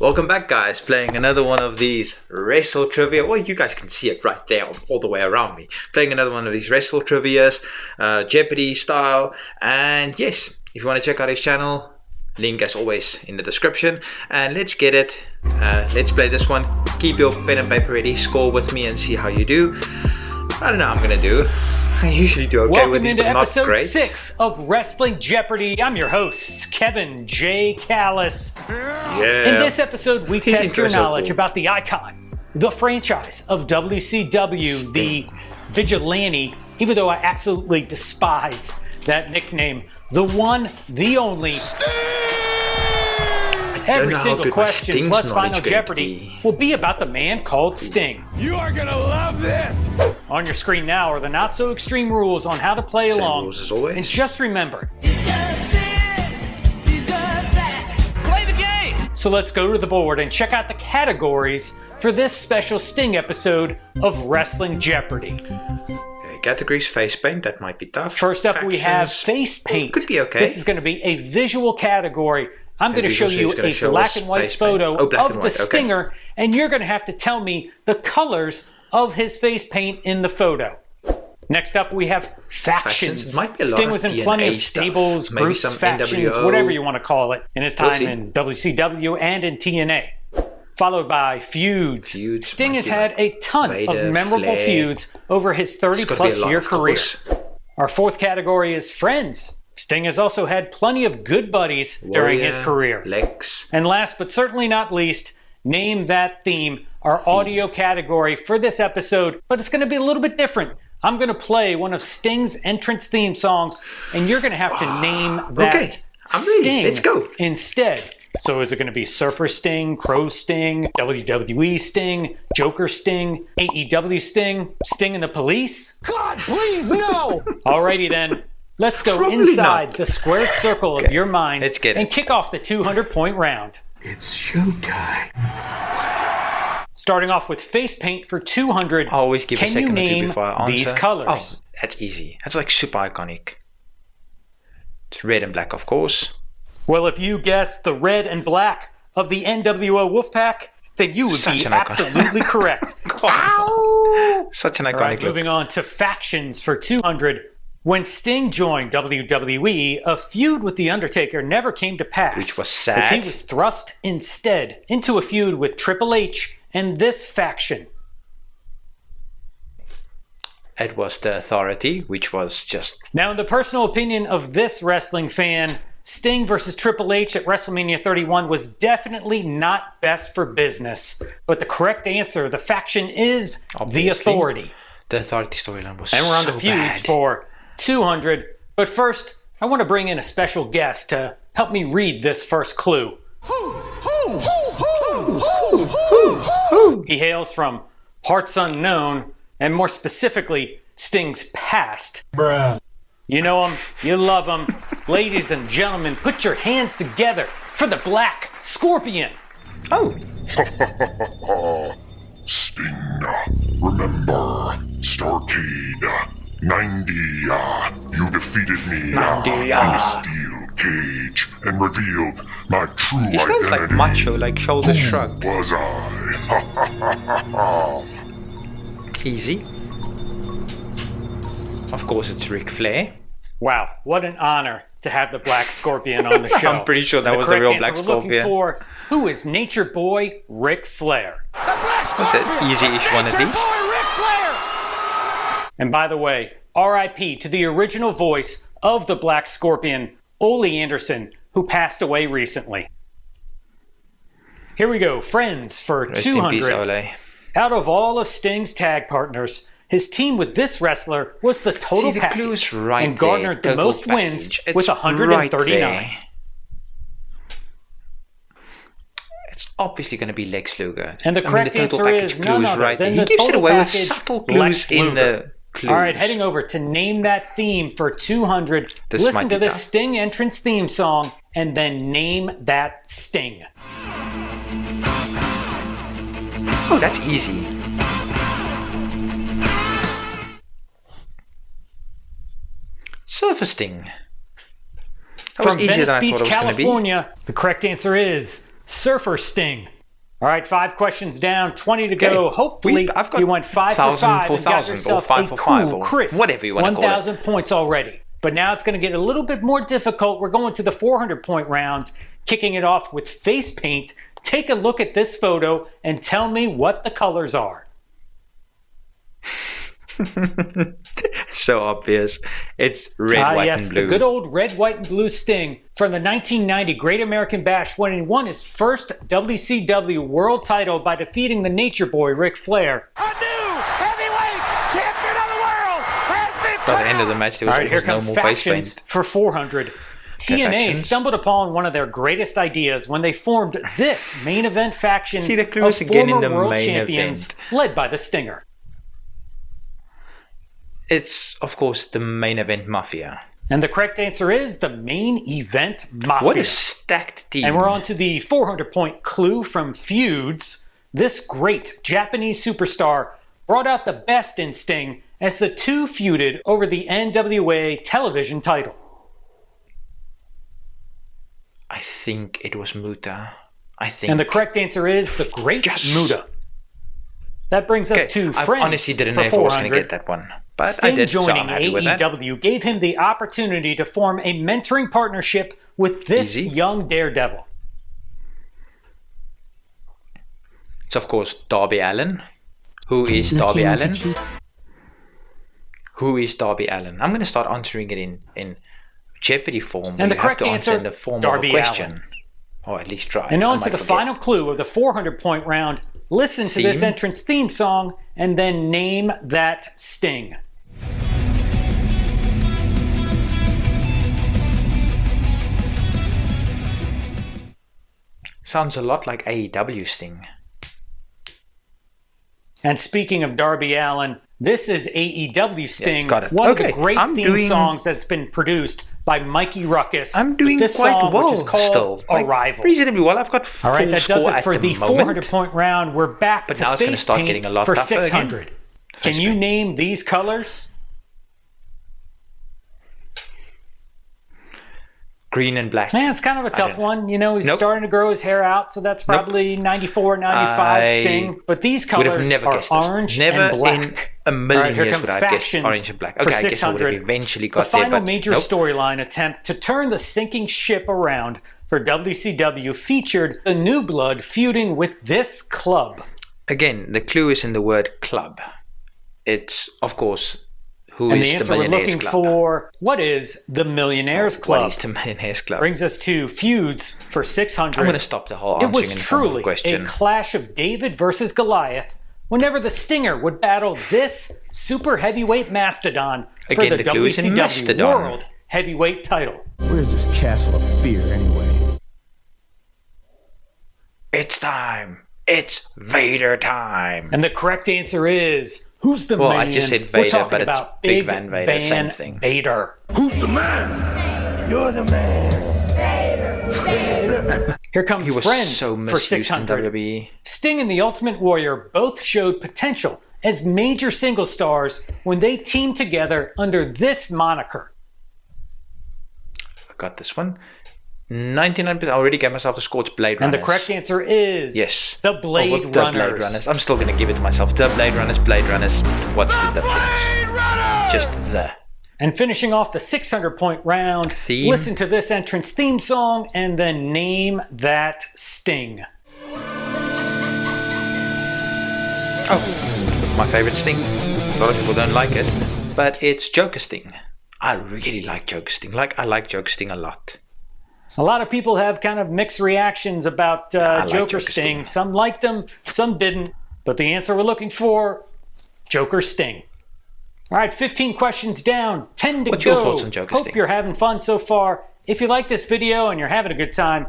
Welcome back, guys. Playing another one of these Wrestle Trivia. Well, you guys can see it right there all the way around me. Playing another one of these Wrestle Trivias, Jeopardy style. And yes, if you want to check out his channel, link as always in the description. And let's get it. Let's play this one. Keep your pen and paper ready. Score with me and see how you do. I don't know how I'm going to do. I usually do okay with these, but not great. Welcome into episode 6 of Wrestling Jeopardy. I'm your host, Kevin J. Callis. Yeah. In this episode, we test your knowledge about the icon, the franchise of WCW, the Vigilante, even though I absolutely despise that nickname, the one, the only. Every single question plus Final Jeopardy will be about the man called Sting. You are gonna love this! On your screen now are the not so extreme rules on how to play along. Rules as always. And just remember, He does this, he does that. Play the game! so let's go to the board and check out the categories for this special Sting episode of Wrestling Jeopardy. Okay, categories, face paint, that might be tough. First up, we have Factions. face paint. Could be okay. This is going to be a visual category. I'm going to show you a black and white photo of the Stinger, and you're going to have to tell me the colors of his face paint in the photo. Next up, we have factions. Might be a lot Sting of was in plenty of stuff. stables, Maybe groups, some factions, NWO. whatever you want to call it, in his time see. in WCW and in TNA. Followed by feuds. Sting has had a ton of memorable feuds over his 30-plus year career. Our fourth category is friends. Sting has also had plenty of good buddies during his career. Lex. And last but certainly not least, name that theme, our audio category for this episode, but it's going to be a little bit different. I'm going to play one of Sting's entrance theme songs, and you're going to have to name that Sting Let's go. instead. So is it going to be Surfer Sting, Crow Sting, WWE Sting, Joker Sting, AEW Sting, Sting and the Police? God, please, no! Alrighty then. Let's go Probably inside not. the squared circle of your mind Let's get it. and kick off the 200-point round. It's showtime. Starting off with face paint for 200. I always give a Can you second or two name before I answer. these colors? Oh, that's easy. That's like super iconic. It's red and black, of course. Well, if you guessed the red and black of the NWO Wolfpack, then you would Such be an icon. absolutely correct. Ow! Such an iconic All right, look. moving on to factions for 200. When Sting joined WWE, a feud with The Undertaker never came to pass. Which was sad. As he was thrust instead into a feud with Triple H and this faction. It was the Authority, which was just... Now, in the personal opinion of this wrestling fan, Sting versus Triple H at WrestleMania 31 was definitely not best for business. But the correct answer, the faction, is Obviously. The Authority. The Authority storyline was And we're on so the feuds bad. for 200. But first, I want to bring in a special guest to help me read this first clue. He hails from parts unknown, and more specifically, Sting's past. Bruh. You know him, you love him. Ladies and gentlemen, put your hands together for the Black Scorpion. Oh, Sting, remember, Starcade, 90, you defeated me 90, in a steel cage and revealed my true he sounds identity. like macho, like shoulders Who shrugged. was I? Easy. Of course, it's Ric Flair. Wow, what an honor to have the Black Scorpion on the show. I'm pretty sure that was the correct real answer Black we're looking Scorpion. for, who is Nature Boy Ric Flair? The Black Was it Scorpion! easy-ish one at Nature least? Boy Ric Flair! And by the way, RIP to the original voice of the Black Scorpion, Ole Anderson, who passed away recently. Here we go, friends for Rest in peace, 200. Ole. Out of all of Sting's tag partners, his team with this wrestler was the total See, the package clue is right and garnered there, the total most wins package. It's with 139. right there. It's obviously going to be Lex Luger. And the correct total answer package is clue none is other right than there. the He gives it total away with package, subtle clues Lex in Luger. the clues. All right, heading over to name that theme for 200. This Listen might to be this tough. Sting entrance theme song and then name that Sting. Oh, that's easy. Surface Sting. That was From easier Venice than I Beach, thought it was going to be. California, the correct answer is Surfer Sting. All right, 5 questions down, 20 to go. Hopefully, you went 5 for 5 and got yourself a cool, crisp 1,000 points already. But now it's going to get a little bit more difficult. We're going to the 400-point round, kicking it off with face paint. Take a look at this photo and tell me what the colors are. So obvious. It's red, white, and blue. The good old red, white, and blue Sting from the 1990 Great American Bash when he won his first WCW World title by defeating the Nature Boy, Ric Flair. A new heavyweight champion of the world has been By the end of the match, there was here comes no more face factions paint. for 400. TNA stumbled upon one of their greatest ideas when they formed this main event faction of former world champions led by the Stinger. It's, of course, the main event Mafia. And the correct answer is the main event Mafia. What a stacked team. And we're on to the 400-point clue from Feuds. This great Japanese superstar brought out the best in Sting as the two feuded over the NWA television title. I think it was Muta. And the correct answer is the Great Muta. That brings us to Friends. I honestly didn't know if I was going to get that one. But Sting I did, joining so AEW gave him the opportunity to form a mentoring partnership with this young daredevil. It's, of course, Darby Allin. Who is Darby Allin? Who is Darby Allin? I'm going to start answering it in Jeopardy form. And the correct answer, in the form Darby of a question. Allin. Or at least try. And on to the final clue of the 400-point round. Listen to this entrance theme song and then name that Sting. Sounds a lot like AEW Sting. And speaking of Darby Allin, this is AEW Sting, one of the great theme songs that's been produced by Mikey Ruckus. I'm doing this quite song, well which is called still. Arrival. Reasonably well. I've got full All right, that does it for the 400 point round. We're back but to now it's going to face start paint getting a lot for tougher 600. Again. Can you name these colors? Green and black. Yeah, it's kind of a tough one. You know, he's starting to grow his hair out, so that's probably 94, 95 Sting. But these colors are orange and black. In a million here years comes would I have guessed Factions orange and black. for Okay, I guess I would have 600. eventually got the final there, major storyline attempt to turn the sinking ship around for WCW featured the New Blood feuding with this club. Again, the clue is in the word club. It's, of course, who and is the the answer we're Millionaires looking Club? for, what is the Millionaires Club? What is the Millionaires Club? Brings us to Feuds for 600. I'm going to stop the whole answering It was in the form of truly question. a clash of David versus Goliath whenever the Stinger would battle this super heavyweight mastodon for Again, the the clue is in WCW mastodon. World Heavyweight title. Where's this castle of fear anyway? It's time. It's Vader time. And the correct answer is, who's the man? I just said Vader, We're talking but it's about Big Van Vader, same thing. Vader. Who's the man? You're the man. Here comes He was Friends so for misused in 600. WWE. Sting and the Ultimate Warrior both showed potential as major single stars when they teamed together under this moniker. I got this one. 99%. I already gave myself the score. It's Blade And Runners. the correct answer is the Blade Runners. The Blade Runners. I'm still going to give it to myself. The Blade Runners, Blade Runners. What's the difference? Just the. And finishing off the 600-point round, listen to this entrance theme song and then name that Sting. Oh, my favorite Sting. A lot of people don't like it, but it's Joker Sting. I really like Joker Sting. I like Joker Sting a lot. A lot of people have kind of mixed reactions about Joker Sting. Some liked him, some didn't. But the answer we're looking for, Joker Sting. All right, 15 questions down, 10 to What's go. your thoughts on Joker Sting? Hope you're having fun so far. If you like this video and you're having a good time,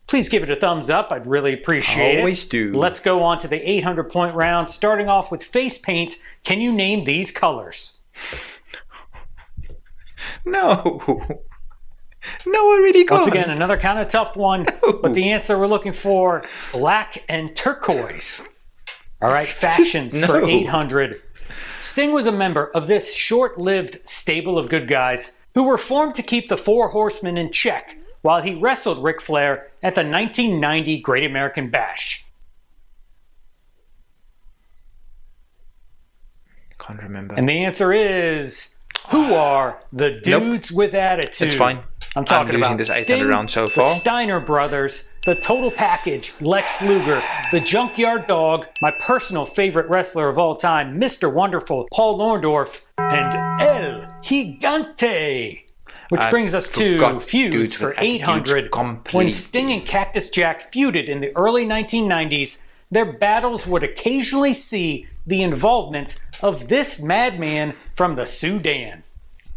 please give it a thumbs up. I'd really appreciate it. Always do. Let's go on to the 800-point round, starting off with face paint. Can you name these colors? No. No, already gone. Once again, another kind of tough one, but the answer we're looking for, black and turquoise. All right, Factions for 800. Sting was a member of this short-lived stable of good guys who were formed to keep the Four Horsemen in check while he wrestled Ric Flair at the 1990 Great American Bash? Can't remember. And the answer is, who are the dudes with attitude? It's fine. I'm talking about this 800 Sting, round so the far. Steiner brothers, the Total Package, Lex Luger, the Junkyard Dog, my personal favorite wrestler of all time, Mr. Wonderful, Paul Orndorff, and El Gigante. Which brings us to feuds for 800. When Sting and Cactus Jack feuded in the early 1990s, their battles would occasionally see the involvement of this madman from the Sudan.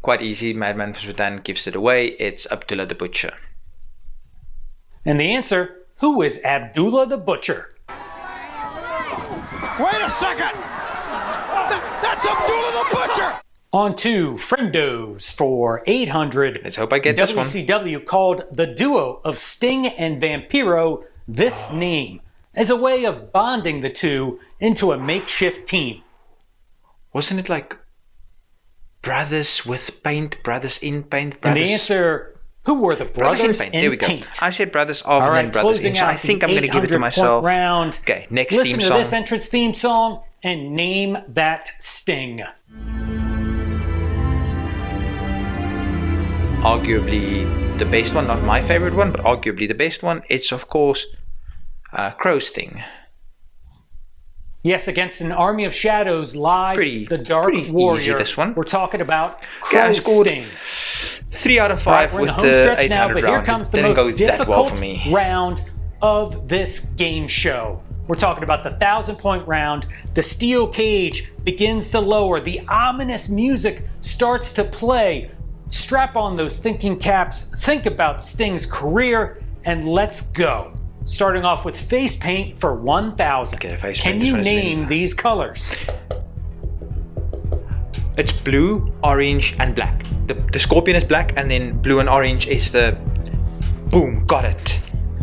Quite easy. Madman from Sudan gives it away. It's Abdullah the Butcher. And the answer, who is Abdullah the Butcher? Wait a second! That's Abdullah the Butcher! On to Friendos for 800. Let's hope I get this one. WCW called the duo of Sting and Vampiro this name as a way of bonding the two into a makeshift team. Wasn't it like brothers with paint, brothers in paint, brothers? And the answer, who were the brothers in paint? There we go. I said brothers of and then brothers in. So I think I'm going to give it to myself. Round. Okay, next Listen theme to song. this entrance theme song and name that Sting. Arguably the best one, not my favorite one, but arguably the best one. It's of course Crow Sting. Yes, against an army of shadows lies the Dark Warrior. Easy, this one. We're talking about Crow Sting. 3 out of 5 we're in with the home the stretch 800 now, but here round. comes the Didn't most go that well for difficult me. round of this game show. We're talking about the 1,000-point round. The steel cage begins to lower. The ominous music starts to play. Strap on those thinking caps. Think about Sting's career, and let's go. Starting off with face paint for 1,000. Can you name these colors? It's blue, orange, and black. The scorpion is black, and then blue and orange is the... Boom, got it.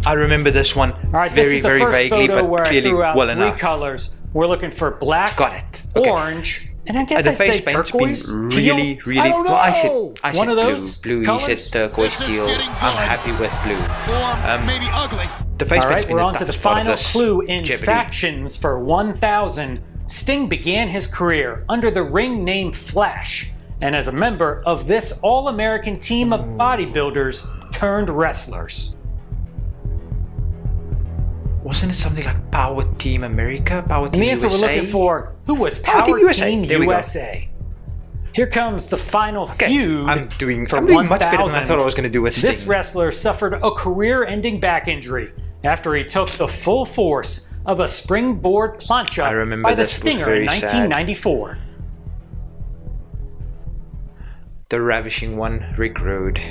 I remember this one very vaguely, but clearly well enough. 3 colors. We're looking for black, got it. Okay. Orange, and I guess the I'd face say paint's turquoise, been teal? really. I don't know. Well, I said One of those blue. colors? He said turquoise, teal. I'm happy with blue. Or maybe ugly. The face All right, paint's been we're on to the toughest part of final this clue in Jeopardy. factions for 1,000. Sting began his career under the ring name Flash, and as a member of this all-American team of bodybuilders turned wrestlers. Wasn't it something like Power Team America? Power Team And the answer USA? we're looking for, who was Power Team There we go. USA? Here comes the final feud I'm doing for much better than I 1,000. thought I was going to do with Sting. This wrestler suffered a career-ending back injury after he took the full force of a springboard plancha by the Stinger in 1994. The ravishing one, Rick Rude.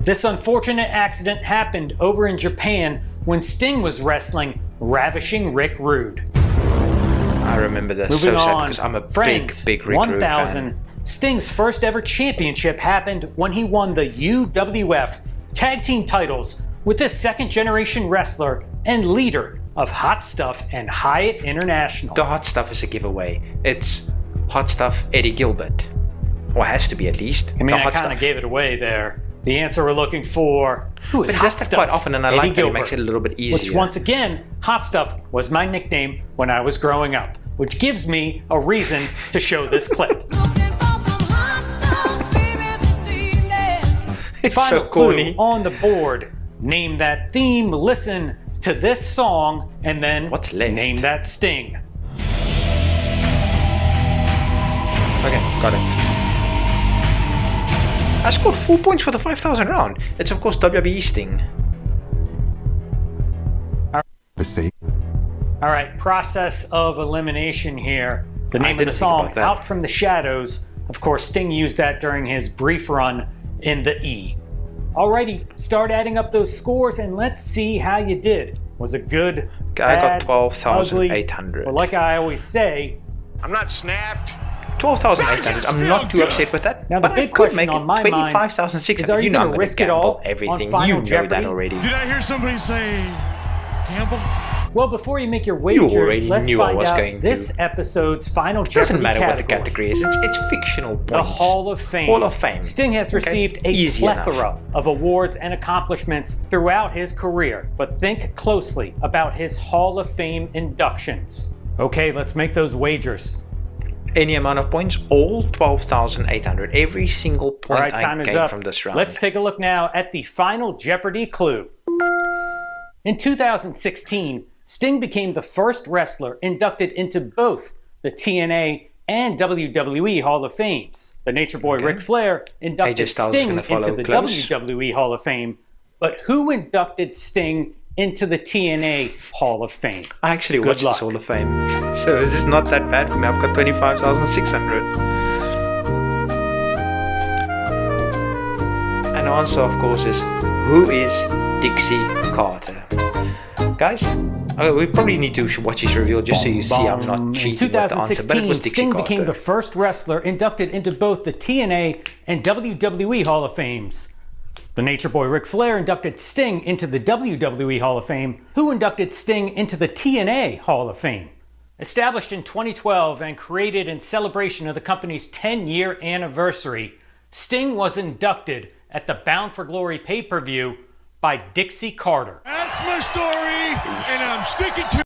This unfortunate accident happened over in Japan when Sting was wrestling Ravishing Rick Rude. I remember this. Moving so sad on, because I'm a friends, big Rick Rude 1,000. fan. Sting's first ever championship happened when he won the UWF Tag Team titles with this second generation wrestler and leader of Hot Stuff and Hyatt International. The Hot Stuff is a giveaway. It's Hot Stuff Eddie Gilbert. Or has to be at least. I mean, I kind of gave it away there. The answer we're looking for, who is Hot Stuff? Quite often, and I Eddie like that Gilbert, it makes it a little bit easier. Which, once again, Hot Stuff was my nickname when I was growing up, which gives me a reason to show this clip. It's Final so corny. clue on the board. Name that theme, listen to this song, and then name that Sting. Okay, got it. I scored 4 points for the 5,000 round. It's of course WWE Sting. All right, process of elimination here. The name of the song, Out From the Shadows. Of course, Sting used that during his brief run in the E. Alrighty, start adding up those scores and let's see how you did. Was it good, I got bad, 12,800. ugly? Well, like I always say, I'm not snapped. 12,800. I'm not too upset with that. Now the but big I could question make on it my mind 25,600. is, are you know gonna I'm risk it gamble all everything. on Final You know Jeopardy? that already. Did I hear somebody say gamble? Well, before you make your wagers, already let's knew I find was out going this to. episode's final Jeopardy Doesn't matter category. what the category is. It's fictional points. The Hall of Fame. Hall of Fame. Sting has received a Easy plethora enough. of awards and accomplishments throughout his career, but think closely about his Hall of Fame inductions. Okay, let's make those wagers. Any amount of points, all 12,800. Every single point All right, time I is gained up. from this round. Let's take a look now at the final Jeopardy clue. In 2016, Sting became the first wrestler inducted into both the TNA and WWE Hall of Fames. The Nature Boy Ric Flair inducted Sting into the WWE Hall of Fame, but who inducted Sting into the TNA Hall of Fame? I actually watched this Hall of Fame, so this is not that bad for me. I've got 25,600. And the answer, of course, is who is Dixie Carter? Guys, we probably need to watch his reveal just so you see I'm not cheating with the answer, but it was Dixie Sting Carter. became the first wrestler inducted into both the TNA and WWE Hall of Fames. The Nature Boy Ric Flair inducted Sting into the WWE Hall of Fame, who inducted Sting into the TNA Hall of Fame. Established in 2012 and created in celebration of the company's 10-year anniversary, Sting was inducted at the Bound for Glory pay-per-view by Dixie Carter. That's my story, and I'm sticking to